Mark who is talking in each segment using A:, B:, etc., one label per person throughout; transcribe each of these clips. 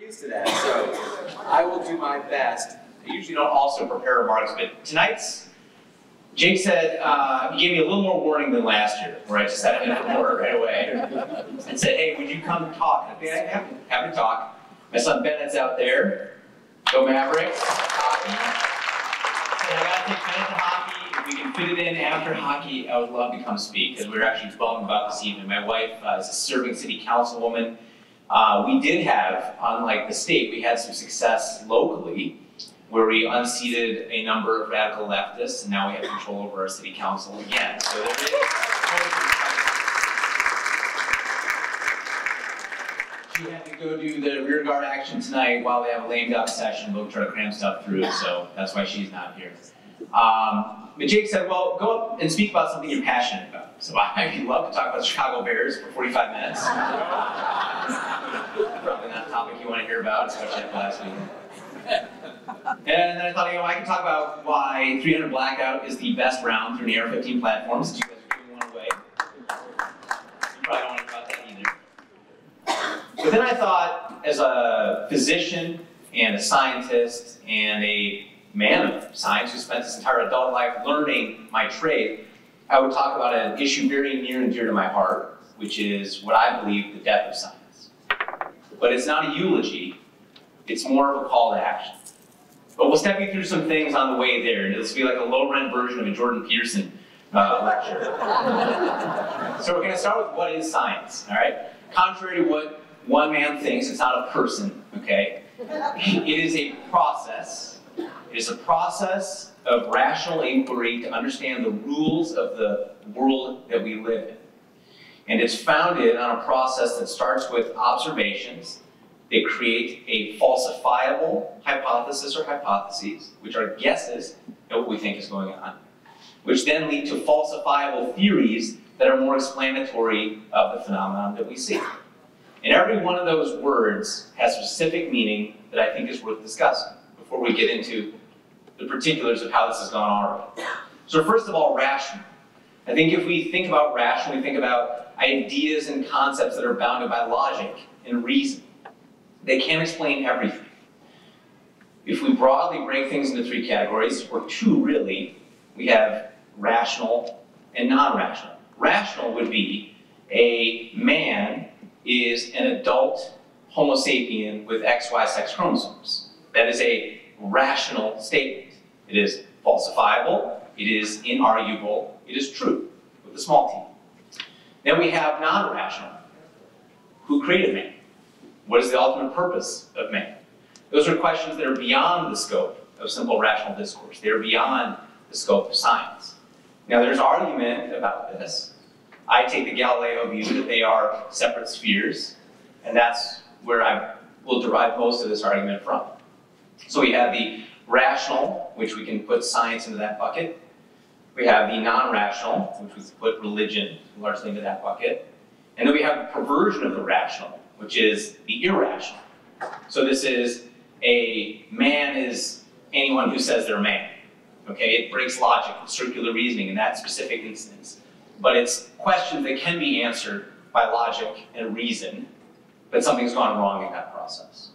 A: used to that, so I will do my best. I usually don't also prepare remarks, but tonight's, Jake said, he gave me a little more warning than last year, where I just had him in the corner right away and said, hey, would you come talk? I think I'm happy to talk. My son Bennett's out there. Go Mavericks. Hockey. And I got to take Bennett to hockey. If we can fit it in after hockey, I would love to come speak, because we're actually bummed about this evening. My wife is a serving city councilwoman. We did have, unlike the state, we had some success locally, where we unseated a number of radical leftists, and now we have control over our city council again. So there is. She had to go do the rear guard action tonight while they have a lame duck session. We'll try to cram stuff through, so that's why she's not here. But Jake said, well, go up and speak about something you're passionate about. So I'd love to talk about the Chicago Bears for 45 minutes. Probably not a topic you want to hear about, especially after last week. And then I thought, I can talk about why 300 Blackout is the best round through an AR-15 platform, since you guys are giving one away. You probably don't want to hear about that either. But then I thought, as a physician and a scientist and a man of science who spent his entire adult life learning my trade, I would talk about an issue very near and dear to my heart, which is what I believe the death of science. But it's not a eulogy, it's more of a call to action. But we'll step you through some things on the way there, and this will be like a low-rent version of a Jordan Peterson lecture. So we're going to start with what is science, all right? Contrary to what one man thinks, it's not a person, okay? It is a process. It is a process of rational inquiry to understand the rules of the world that we live in. And it's founded on a process that starts with observations. They create a falsifiable hypothesis or hypotheses, which are guesses at what we think is going on, which then lead to falsifiable theories that are more explanatory of the phenomenon that we see. And every one of those words has specific meaning that I think is worth discussing before we get into the particulars of how this has gone already. So first of all, rational. I think if we think about rational, we think about ideas and concepts that are bounded by logic and reason. They can't explain everything. If we broadly break things into three categories, or two really, we have rational and non-rational. Rational would be a man is an adult Homo sapien with XY sex chromosomes. That is a rational statement. It is falsifiable, it is inarguable, it is true, with a small t. Then we have non-rational. Who created man? What is the ultimate purpose of man? Those are questions that are beyond the scope of simple rational discourse. They are beyond the scope of science. Now there's argument about this. I take the Galileo view that they are separate spheres, and that's where I will derive most of this argument from. So we have the rational, which we can put science into that bucket. We have the non-rational, which we put religion largely into that bucket. And then we have the perversion of the rational, which is the irrational. So this is a man is anyone who says they're a man. Okay, it breaks logic and circular reasoning in that specific instance. But it's questions that can be answered by logic and reason, but something's gone wrong in that process.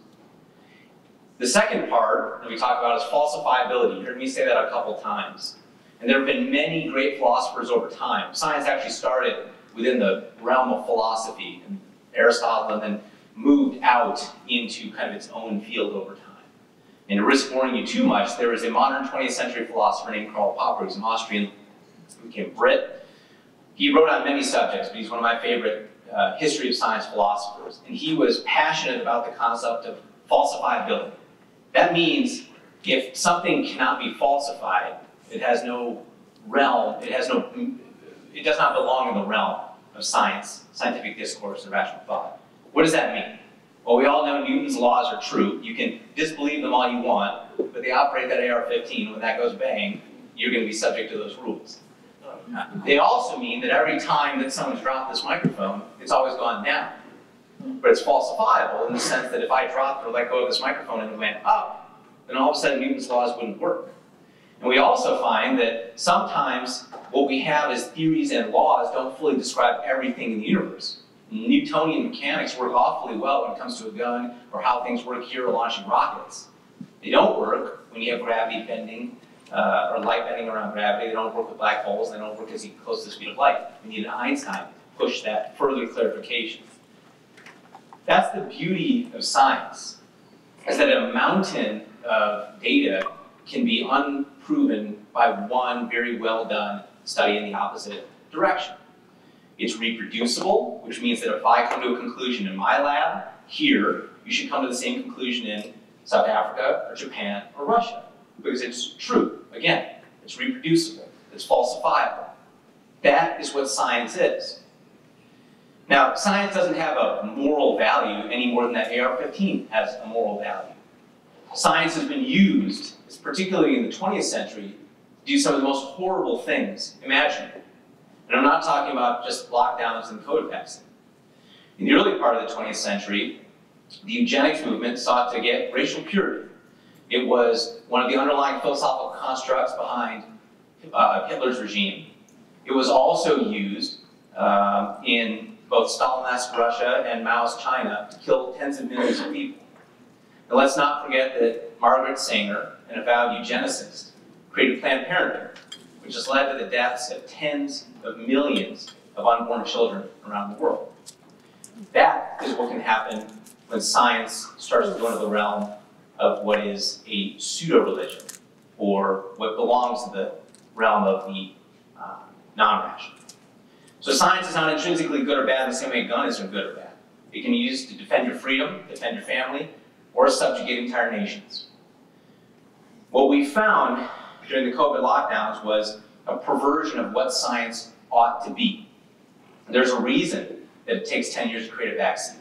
A: The second part that we talk about is falsifiability. You heard me say that a couple times. And there have been many great philosophers over time. Science actually started within the realm of philosophy, and Aristotle, and then moved out into kind of its own field over time. And to risk boring you too much, there was a modern 20th century philosopher named Karl Popper. He's an Austrian, who became Brit. He wrote on many subjects, but he's one of my favorite history of science philosophers. And he was passionate about the concept of falsifiability. That means if something cannot be falsified, it has no realm, it does not belong in the realm of science, scientific discourse, and rational thought. What does that mean? Well, we all know Newton's laws are true. You can disbelieve them all you want, but they operate that AR-15. When that goes bang, you're going to be subject to those rules. They also mean that every time that someone's dropped this microphone, it's always gone down. But it's falsifiable in the sense that if I dropped or let go of this microphone and it went up, then all of a sudden Newton's laws wouldn't work. And we also find that sometimes what we have as theories and laws don't fully describe everything in the universe. Newtonian mechanics work awfully well when it comes to a gun or how things work here or launching rockets. They don't work when you have gravity bending or light bending around gravity. They don't work with black holes. They don't work as close to the speed of light. We need an Einstein to push that further clarification. That's the beauty of science, is that a mountain of data can be unproven by one very well done study in the opposite direction. It's reproducible, which means that if I come to a conclusion in my lab here, you should come to the same conclusion in South Africa or Japan or Russia, because it's true. Again, it's reproducible, it's falsifiable. That is what science is. Now, science doesn't have a moral value any more than that AR-15 has a moral value. Science has been used, particularly in the 20th century, to do some of the most horrible things imaginable. And I'm not talking about just lockdowns and COVID vaccine. In the early part of the 20th century, the eugenics movement sought to get racial purity. It was one of the underlying philosophical constructs behind Hitler's regime. It was also used in both Stalinist Russia and Mao's China to kill tens of millions of people. And let's not forget that Margaret Sanger, an avowed eugenicist, created Planned Parenthood, which has led to the deaths of tens of millions of unborn children around the world. That is what can happen when science starts to go into the realm of what is a pseudo-religion, or what belongs to the realm of the non-rational. So science is not intrinsically good or bad in the same way a gun isn't good or bad. It can be used to defend your freedom, defend your family, or subjugate entire nations. What we found during the COVID lockdowns was a perversion of what science ought to be. There's a reason that it takes 10 years to create a vaccine.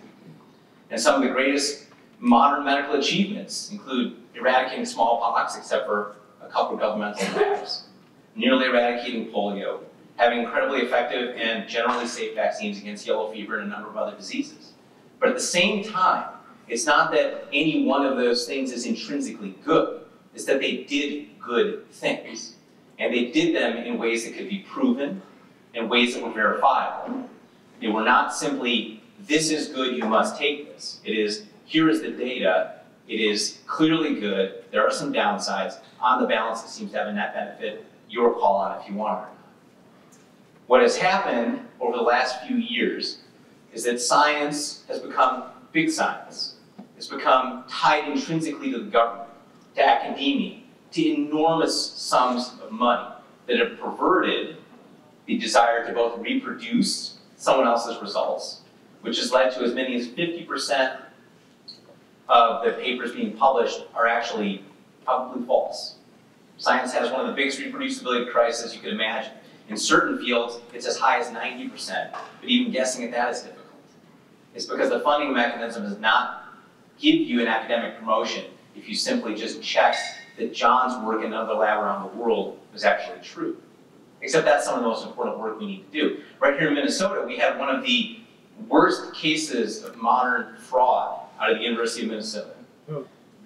A: And some of the greatest modern medical achievements include eradicating smallpox, except for a couple of governmental labs, nearly eradicating polio, having incredibly effective and generally safe vaccines against yellow fever and a number of other diseases. But at the same time, it's not that any one of those things is intrinsically good. It's that they did good things. And they did them in ways that could be proven, in ways that were verifiable. They were not simply, this is good, you must take this. It is, here is the data, it is clearly good, there are some downsides. On the balance, it seems to have a net benefit. Your call on if you want it or not. What has happened over the last few years is that science has become big science. It's become tied intrinsically to the government, to academia, to enormous sums of money that have perverted the desire to both reproduce someone else's results, which has led to as many as 50% of the papers being published are actually probably false. Science has one of the biggest reproducibility crises you could imagine. In certain fields, it's as high as 90%, but even guessing at that is difficult. It's because the funding mechanism does not give you an academic promotion if you simply just check that John's work in another lab around the world was actually true. Except that's some of the most important work we need to do. Right here in Minnesota, we have one of the worst cases of modern fraud out of the University of Minnesota.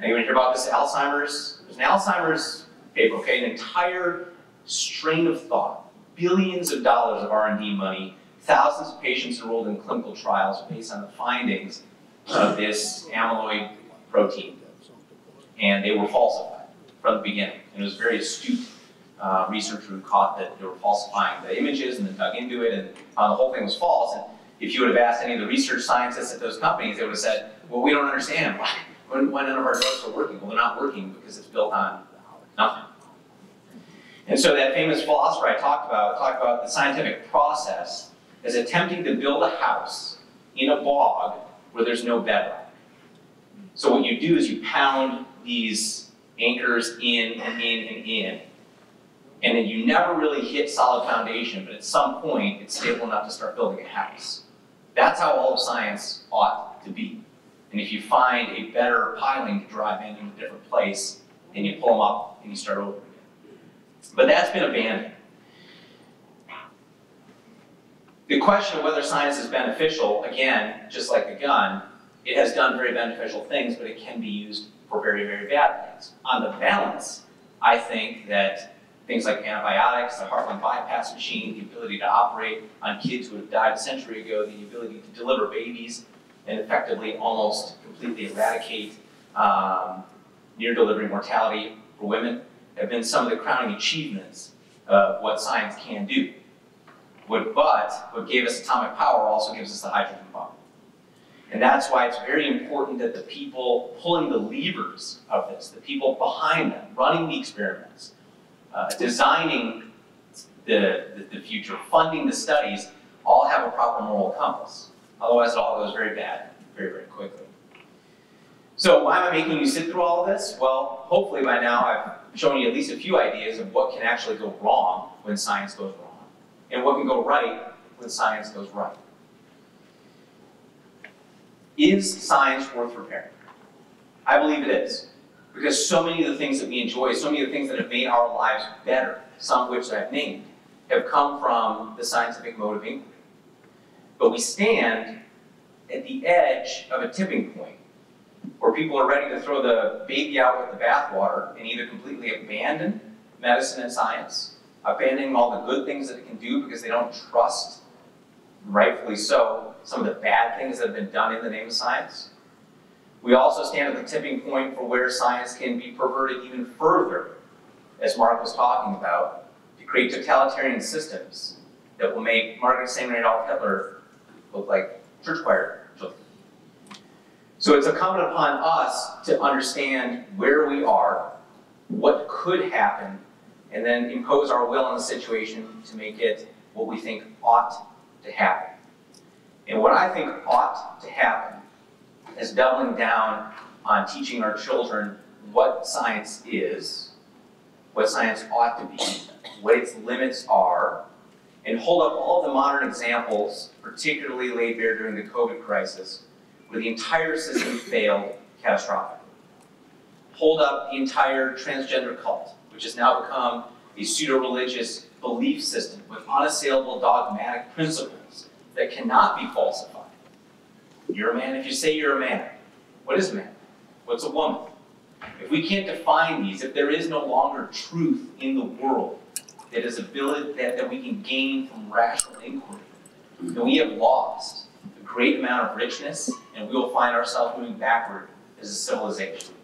A: Anyone hear about this Alzheimer's? There's an Alzheimer's paper, okay, an entire strain of thought. Billions of dollars of R&D money, thousands of patients enrolled in clinical trials based on the findings of this amyloid protein. And they were falsified from the beginning. And it was a very astute researcher who caught that they were falsifying the images and then dug into it and found the whole thing was false. And if you would have asked any of the research scientists at those companies, they would have said, well, we don't understand why none of our drugs are working. Well, they're not working because it's built on nothing. And so that famous philosopher I talked about the scientific process as attempting to build a house in a bog where there's no bedrock. So what you do is you pound these anchors in and in and in, and then you never really hit solid foundation, but at some point it's stable enough to start building a house. That's how all of science ought to be. And if you find a better piling to drive in a different place, then you pull them up and you start over again. But that's been abandoned. The question of whether science is beneficial, again, just like a gun, it has done very beneficial things, but it can be used for very, very bad things. On the balance, I think that Things like antibiotics, the heart-lung bypass machine, the ability to operate on kids who have died a century ago, the ability to deliver babies and effectively almost completely eradicate near-delivery mortality for women have been some of the crowning achievements of what science can do. But what gave us atomic power also gives us the hydrogen bomb. And that's why it's very important that the people pulling the levers of this, the people behind them, running the experiments, designing the future, funding the studies, all have a proper moral compass. Otherwise, it all goes very bad very, very quickly. So why am I making you sit through all of this? Well, hopefully by now I've shown you at least a few ideas of what can actually go wrong when science goes wrong, and what can go right when science goes right. Is science worth repairing? I believe it is. Because so many of the things that we enjoy, so many of the things that have made our lives better, some of which I've named, have come from the scientific mode of inquiry. But we stand at the edge of a tipping point where people are ready to throw the baby out with the bathwater and either completely abandon medicine and science, abandoning all the good things that it can do because they don't trust, rightfully so, some of the bad things that have been done in the name of science. We also stand at the tipping point for where science can be perverted even further, as Mark was talking about, to create totalitarian systems that will make Margaret Sanger and Adolf Hitler look like church choir children. So it's incumbent upon us to understand where we are, what could happen, and then impose our will on the situation to make it what we think ought to happen. And what I think ought to happen is doubling down on teaching our children what science is, what science ought to be, what its limits are, and hold up all of the modern examples, particularly laid bare during the COVID crisis, where the entire system failed catastrophically. Hold up the entire transgender cult, which has now become a pseudo-religious belief system with unassailable dogmatic principles that cannot be falsified. You're a man if you say you're a man. What is a man? What's a woman? If we can't define these, if there is no longer truth in the world that is ability that we can gain from rational inquiry, then we have lost a great amount of richness, and we will find ourselves moving backward as a civilization.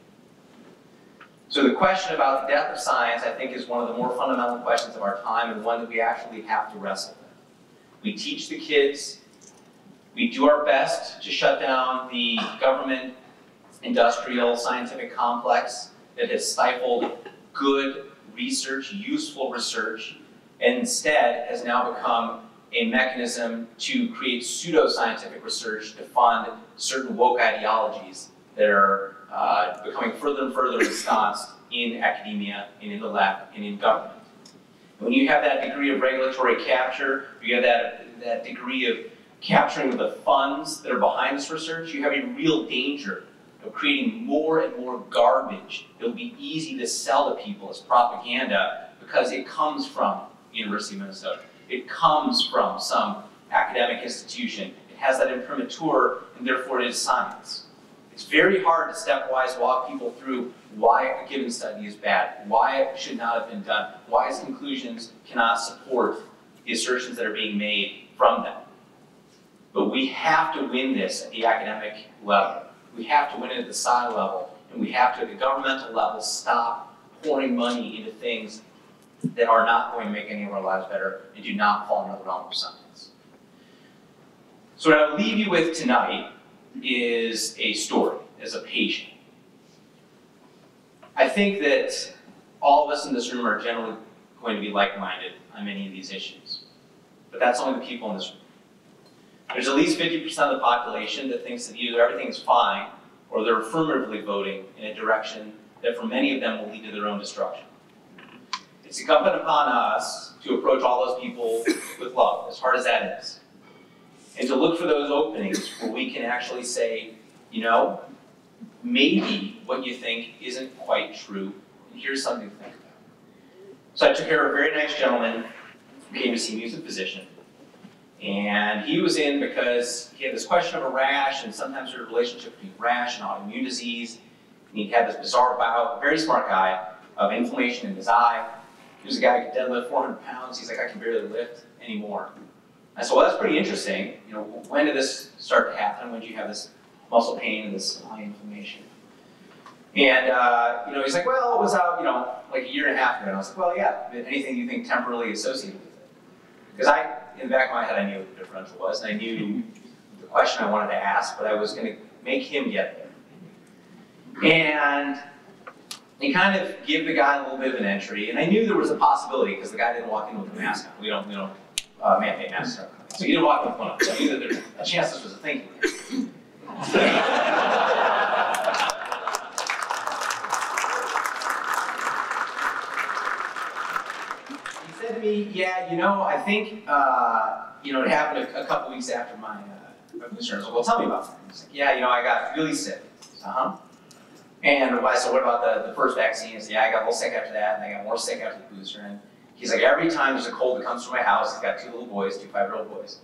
A: So the question about the death of science, I think, is one of the more fundamental questions of our time, and one that we actually have to wrestle with. We teach the kids, we do our best to shut down the government, industrial, scientific complex that has stifled good research, useful research, and instead has now become a mechanism to create pseudo-scientific research to fund certain woke ideologies that are becoming further and further ensconced in academia, and in the lab, and in government. When you have that degree of regulatory capture, you have that degree of capturing the funds that are behind this research, you have a real danger of creating more and more garbage that will be easy to sell to people as propaganda because it comes from the University of Minnesota. It comes from some academic institution. It has that imprimatur, and therefore it is science. It's very hard to stepwise walk people through why a given study is bad, why it should not have been done, why its conclusions cannot support the assertions that are being made from them. But we have to win this at the academic level. We have to win it at the sci level, and we have to, at the governmental level, stop pouring money into things that are not going to make any of our lives better and do not fall into the realm of science. So what I'll leave you with tonight is a story, as a patient. I think that all of us in this room are generally going to be like-minded on many of these issues, but that's only the people in this room. There's at least 50% of the population that thinks that either everything's fine or they're affirmatively voting in a direction that for many of them will lead to their own destruction. It's incumbent upon us to approach all those people with love, as hard as that is, and to look for those openings where we can actually say, you know, maybe what you think isn't quite true, and here's something to think about. So I took care of a very nice gentleman who came to see me. He was a physician. And he was in because he had this question of a rash, and sometimes there's a relationship between rash and autoimmune disease. And he had this bizarre bout, very smart guy, of inflammation in his eye. Here's a guy who could deadlift 400 pounds. He's like, I can barely lift anymore. I said, well, that's pretty interesting. You know, when did this start to happen? When did you have this muscle pain and this high inflammation? And you know, he's like, well, it was out, you know, like a year and a half ago. And I was like, well, yeah, anything you think temporally associated with it? Because in the back of my head, I knew what the differential was, and I knew the question I wanted to ask, but I was going to make him get there. And he kind of gave the guy a little bit of an entry, and I knew there was a possibility because the guy didn't walk in with a mask on. We don't man-made masks are coming. So he didn't walk in with one on. So I knew that there's a chance this was a thing. He said to me, yeah, you know, I think, you know, it happened a couple weeks after my booster. I was like, well, tell me about that. He's like, yeah, you know, I got really sick. Uh-huh. And I said, what about the first vaccine? He said, yeah, I got a little sick after that, and I got more sick after the booster. And he's like, every time there's a cold that comes through my house, he's got 2 little boys, 2 5-year-old boys.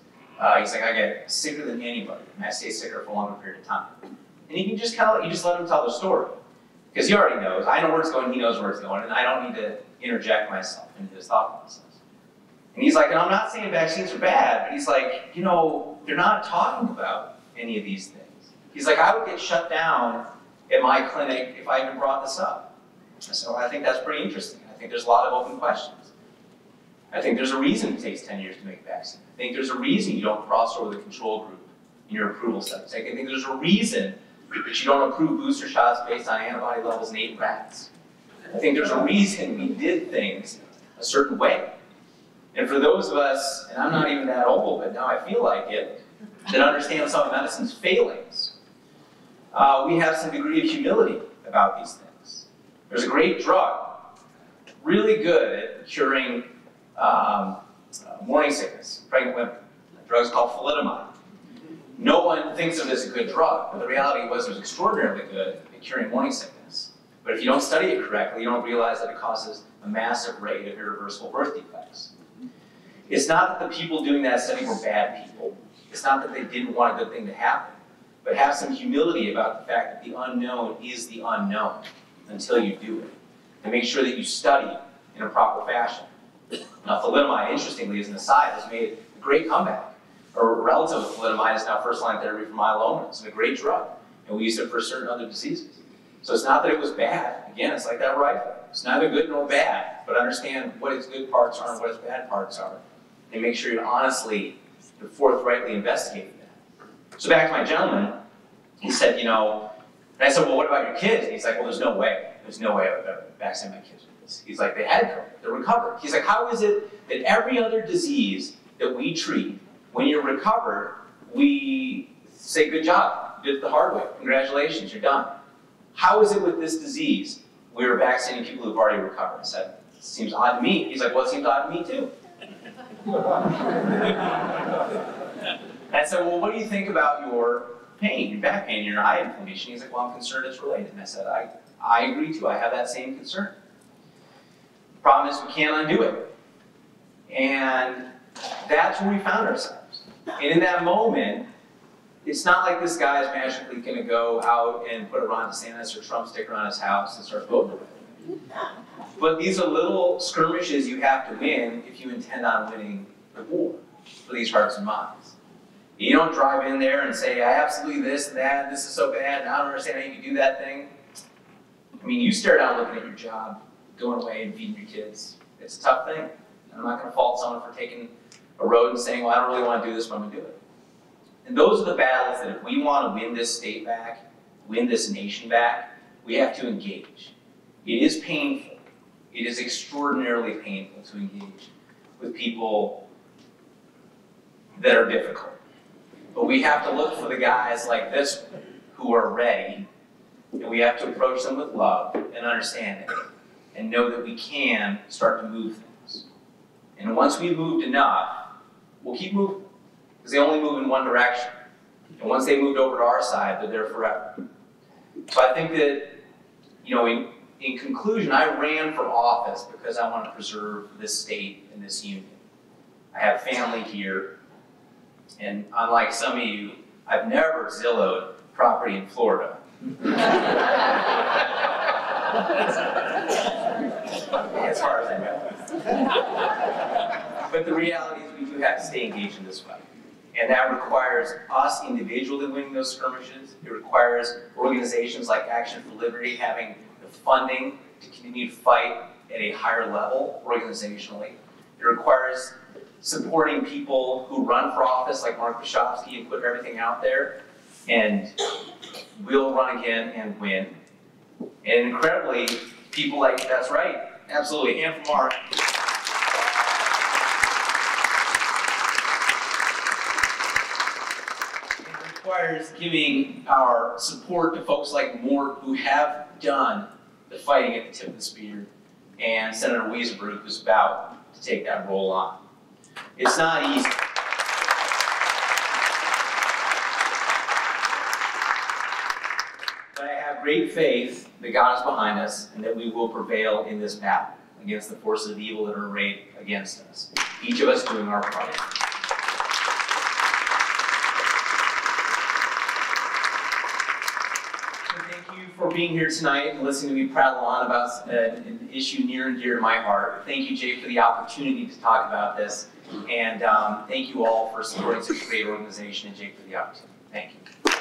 A: He's like, I get sicker than anybody, and I stay sicker for a longer period of time. And you can just you just let him tell the story. Because he already knows. I know where it's going, he knows where it's going, and I don't need to interject myself into his thought process. And he's like, and I'm not saying vaccines are bad, but he's like, you know, they're not talking about any of these things. He's like, I would get shut down at my clinic if I even brought this up. So I think that's pretty interesting. I think there's a lot of open questions. I think there's a reason it takes 10 years to make a vaccine. I think there's a reason you don't cross over the control group in your approval studies. I think there's a reason that you don't approve booster shots based on antibody levels in 8 rats. I think there's a reason we did things a certain way. And for those of us, and I'm not even that old, but now I feel like it, that understand some of medicine's failings, we have some degree of humility about these things. There's a great drug, really good at curing morning sickness, pregnant women. The drug's called thalidomide. No one thinks of it as a good drug, but the reality was it was extraordinarily good at curing morning sickness. But if you don't study it correctly, you don't realize that it causes a massive rate of irreversible birth defects. It's not that the people doing that study were bad people. It's not that they didn't want a good thing to happen. But have some humility about the fact that the unknown is the unknown until you do it. And make sure that you study in a proper fashion. Now, thalidomide, interestingly, as an aside, has made a great comeback. A relative of thalidomide is now first-line therapy for myeloma. It's a great drug, and we use it for certain other diseases. So it's not that it was bad. Again, it's like that rifle. It's neither good nor bad, but understand what its good parts are and what its bad parts are, and make sure you're honestly and forthrightly investigating that. So back to my gentleman, he said, you know, and I said, well, what about your kids? And he's like, well, there's no way. There's no way I would ever vaccine my kids with this. He's like, they had COVID. They're recovered. He's like, how is it that every other disease that we treat, when you're recovered, we say, good job, you did it the hard way, congratulations, you're done. How is it with this disease, we're vaccinating people who've already recovered? I said, it seems odd to me. He's like, well, it seems odd to me too. I said, well, what do you think about your pain, your back pain, your eye inflammation? He's like, well, I'm concerned it's related. And I said, I agree too, I have that same concern. The problem is we can't undo it. And that's where we found ourselves. And in that moment, it's not like this guy is magically going to go out and put a Ron DeSantis or Trump sticker on his house and start voting with it. But these are little skirmishes you have to win if you intend on winning the war for these hearts and minds. You don't drive in there and say, I absolutely this and that, and this is so bad, and I don't understand how you can do that thing. I mean, you stare down looking at your job, going away and feeding your kids. It's a tough thing. I'm not going to fault someone for taking a road and saying, well, I don't really want to do this, but I'm going to do it. And those are the battles that if we want to win this state back, win this nation back, we have to engage. It is painful. It is extraordinarily painful to engage with people that are difficult. But we have to look for the guys like this one who are ready, and we have to approach them with love and understanding, and know that we can start to move things. And once we've moved enough, we'll keep moving, because they only move in one direction. And once they moved over to our side, they're there forever. So I think that, you know, in conclusion, I ran for office because I want to preserve this state and this union. I have family here, and unlike some of you, I've never Zillowed property in Florida. As far as I know. But the reality is we do have to stay engaged in this fight. And that requires us individually winning those skirmishes. It requires organizations like Action for Liberty having the funding to continue to fight at a higher level organizationally. It requires supporting people who run for office like Mark Bishofsky and put everything out there and will run again and win. And incredibly, people like, that's right, absolutely, and from Mark. It requires giving our support to folks like Mort who have done the fighting at the tip of the spear, and Senator Wiesenbrook who's about to take that role on. It's not easy. But I have great faith that God is behind us and that we will prevail in this battle against the forces of evil that are arrayed against us. Each of us doing our part. So thank you for being here tonight and listening to me prattle on about an issue near and dear to my heart. Thank you, Jay, for the opportunity to talk about this. And thank you all for supporting such a great organization, and Jake for the opportunity. Thank you.